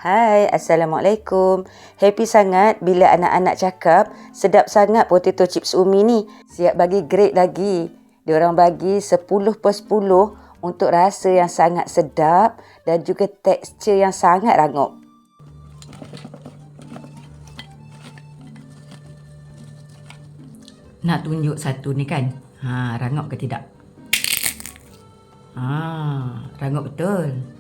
Hai, Assalamualaikum. Happy sangat bila anak-anak cakap sedap sangat potato chips Umi ni. Siap bagi grade lagi. Diorang bagi 10/10 untuk rasa yang sangat sedap dan juga tekstur yang sangat rangup. Nak tunjuk satu ni kan? Rangup ke tidak? Rangup betul.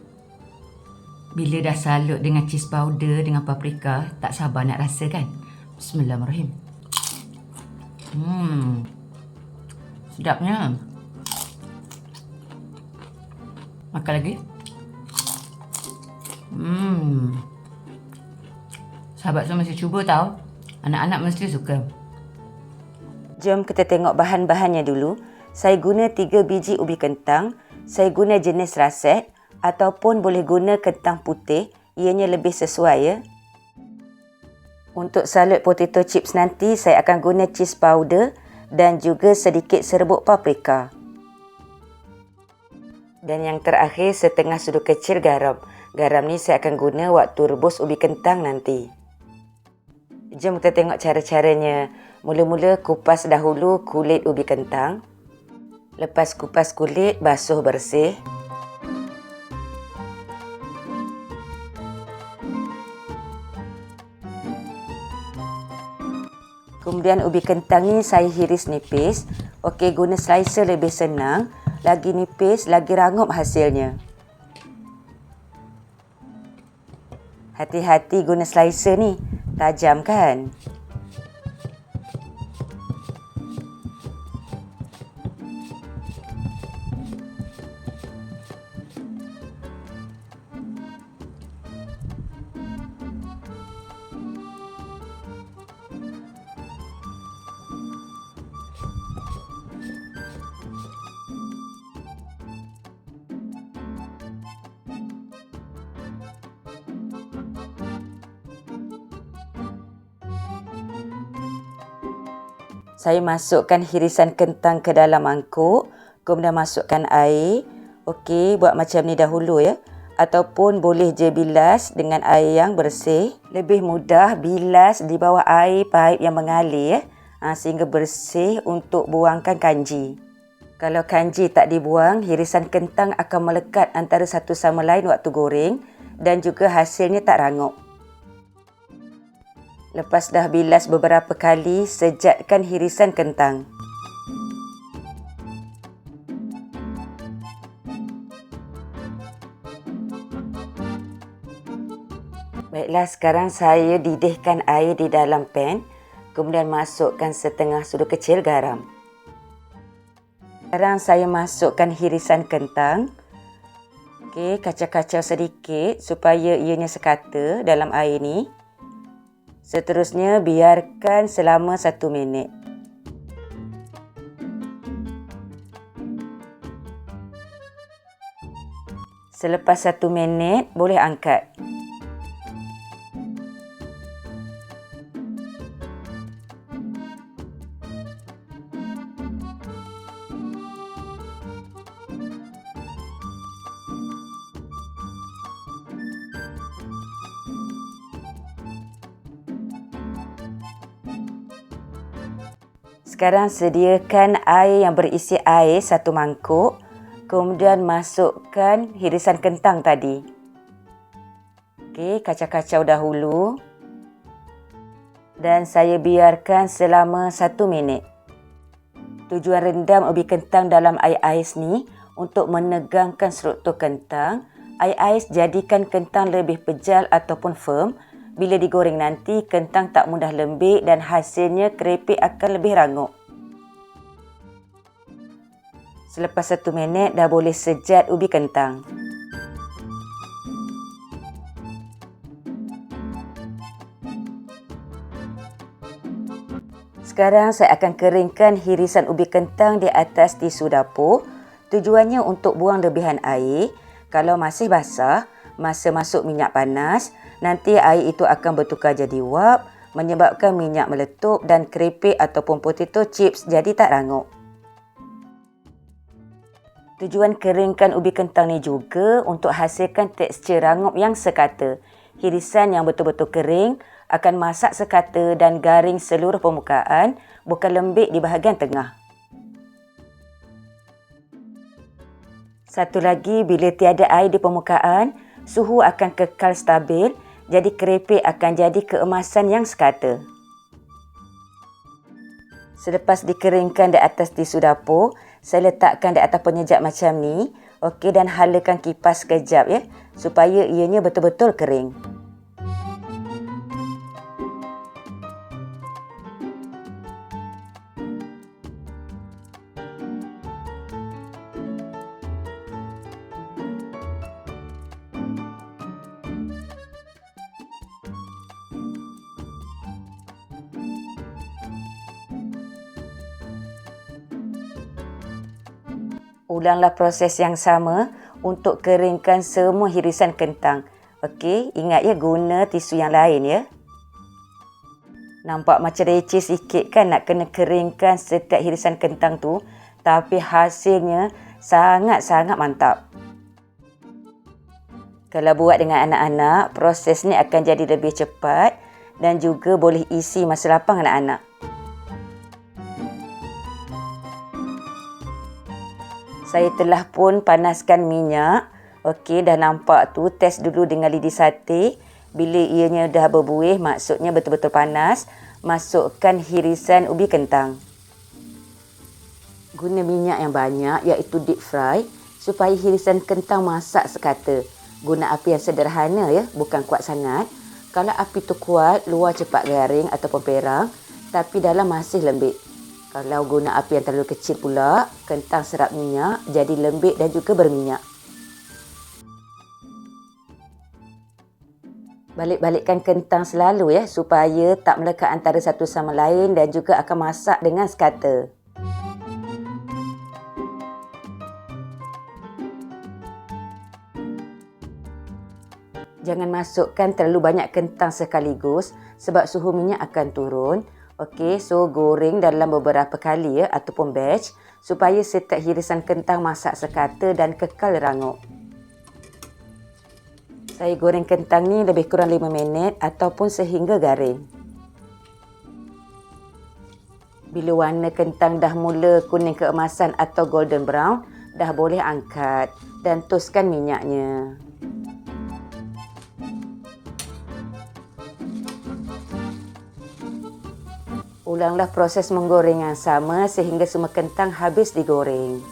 Bila dah salut dengan cheese powder dengan paprika, tak sabar nak rasa kan? Bismillahirrahmanirrahim. Sedapnya. Makan lagi. Sahabat semua mesti cuba tau. Anak-anak mesti suka. Jom kita tengok bahan-bahannya dulu. Saya guna 3 biji ubi kentang. Saya guna jenis raset ataupun boleh guna kentang putih. Ianya lebih sesuai ya. Untuk salut potato chips nanti saya akan guna cheese powder dan juga sedikit serbuk paprika. Dan yang terakhir setengah sudu kecil garam. Garam ni saya akan guna waktu rebus ubi kentang nanti. Jom kita tengok cara-caranya. Mula-mula kupas dahulu kulit ubi kentang. Lepas kupas kulit, basuh bersih. Kemudian ubi kentang ni saya hiris nipis. Okey, guna slicer lebih senang. Lagi nipis, lagi rangup hasilnya. Hati-hati guna slicer ni. Tajam kan? Saya masukkan hirisan kentang ke dalam mangkuk. Kemudian masukkan air. Okey, buat macam ni dahulu ya. Ataupun boleh je bilas dengan air yang bersih. Lebih mudah bilas di bawah air paip yang mengalir ya. Sehingga bersih untuk buangkan kanji. Kalau kanji tak dibuang, hirisan kentang akan melekat antara satu sama lain waktu goreng. Dan juga hasilnya tak rangup. Lepas dah bilas beberapa kali, sejatkan hirisan kentang. Baiklah, sekarang saya didihkan air di dalam pan. Kemudian masukkan setengah sudu kecil garam. Sekarang saya masukkan hirisan kentang. Okey, kacau-kacau sedikit supaya ianya sekata dalam air ni. Seterusnya, biarkan selama 1 minit. Selepas 1 minit, boleh angkat. Sekarang sediakan air yang berisi air 1 mangkuk. Kemudian masukkan hirisan kentang tadi. Okey, kacau-kacau dahulu. Dan saya biarkan selama 1 minit. Tujuan rendam ubi kentang dalam air ais ni untuk menegangkan struktur kentang. Air ais jadikan kentang lebih pejal ataupun firm. Bila digoreng nanti, kentang tak mudah lembik dan hasilnya keripik akan lebih rangup. Selepas 1 minit, dah boleh sejat ubi kentang. Sekarang saya akan keringkan hirisan ubi kentang di atas tisu dapur. Tujuannya untuk buang lebihan air. Kalau masih basah, masa masuk minyak panas, nanti air itu akan bertukar jadi wap, menyebabkan minyak meletup dan keripik ataupun potato chips jadi tak rangup. Tujuan keringkan ubi kentang ni juga untuk hasilkan tekstur rangup yang sekata. hirisan yang betul-betul kering akan masak sekata dan garing seluruh permukaan, bukan lembik di bahagian tengah. Satu lagi, bila tiada air di permukaan, suhu akan kekal stabil, jadi keripik akan jadi keemasan yang sekata. Selepas dikeringkan di atas tisu dapur, saya letakkan di atas penyejak macam ni. Okey, dan halakan kipas sekejap ya, supaya ianya betul-betul kering. Ulanglah proses yang sama untuk keringkan semua hirisan kentang. Okey, ingat ya, guna tisu yang lain ya. Nampak macam receh sikit kan nak kena keringkan setiap hirisan kentang tu, tapi hasilnya sangat-sangat mantap. Kalau buat dengan anak-anak, proses ni akan jadi lebih cepat dan juga boleh isi masa lapang anak-anak. Saya telah pun panaskan minyak. Okey, dah nampak tu. Test dulu dengan lidi sate. Bila ianya dah berbuih, maksudnya betul-betul panas, masukkan hirisan ubi kentang. Guna minyak yang banyak, iaitu deep fry, supaya hirisan kentang masak sekata. Guna api yang sederhana ya, bukan kuat sangat. Kalau api tu kuat, luar cepat garing ataupun perang, tapi dalam masih lembik. Kalau guna api yang terlalu kecil pula, kentang serap minyak, jadi lembik dan juga berminyak. Balik-balikkan kentang selalu ya, supaya tak melekat antara satu sama lain dan juga akan masak dengan sekata. Jangan masukkan terlalu banyak kentang sekaligus sebab suhu minyak akan turun. Okey, so goreng dalam beberapa kali ya, ataupun batch, supaya setiap hirisan kentang masak sekata dan kekal rangup. Saya goreng kentang ni lebih kurang 5 minit ataupun sehingga garing. Bila warna kentang dah mula kuning keemasan atau golden brown, dah boleh angkat dan toskan minyaknya. Ulanglah proses menggoreng yang sama sehingga semua kentang habis digoreng.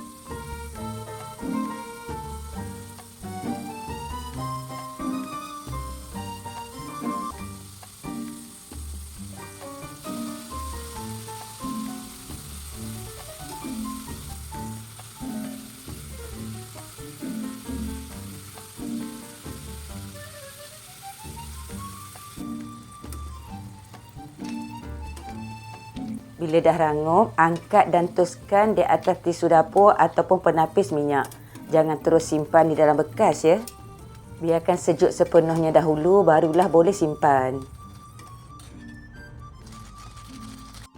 Bila dah rangup, angkat dan toskan di atas tisu dapur ataupun penapis minyak. Jangan terus simpan di dalam bekas ya. Biarkan sejuk sepenuhnya dahulu, barulah boleh simpan.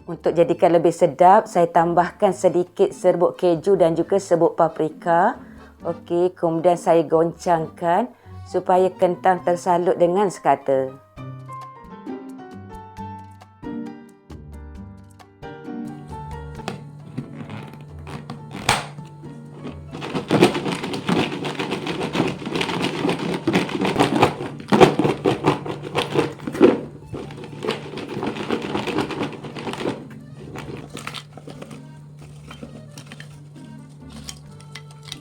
Untuk jadikan lebih sedap, saya tambahkan sedikit serbuk keju dan juga serbuk paprika. Okey, kemudian saya goncangkan supaya kentang tersalut dengan sekata.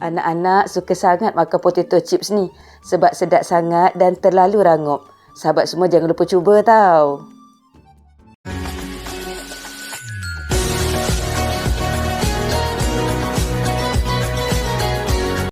Anak-anak suka sangat makan potato chips ni sebab sedap sangat dan terlalu rangup. Sahabat semua jangan lupa cuba tau.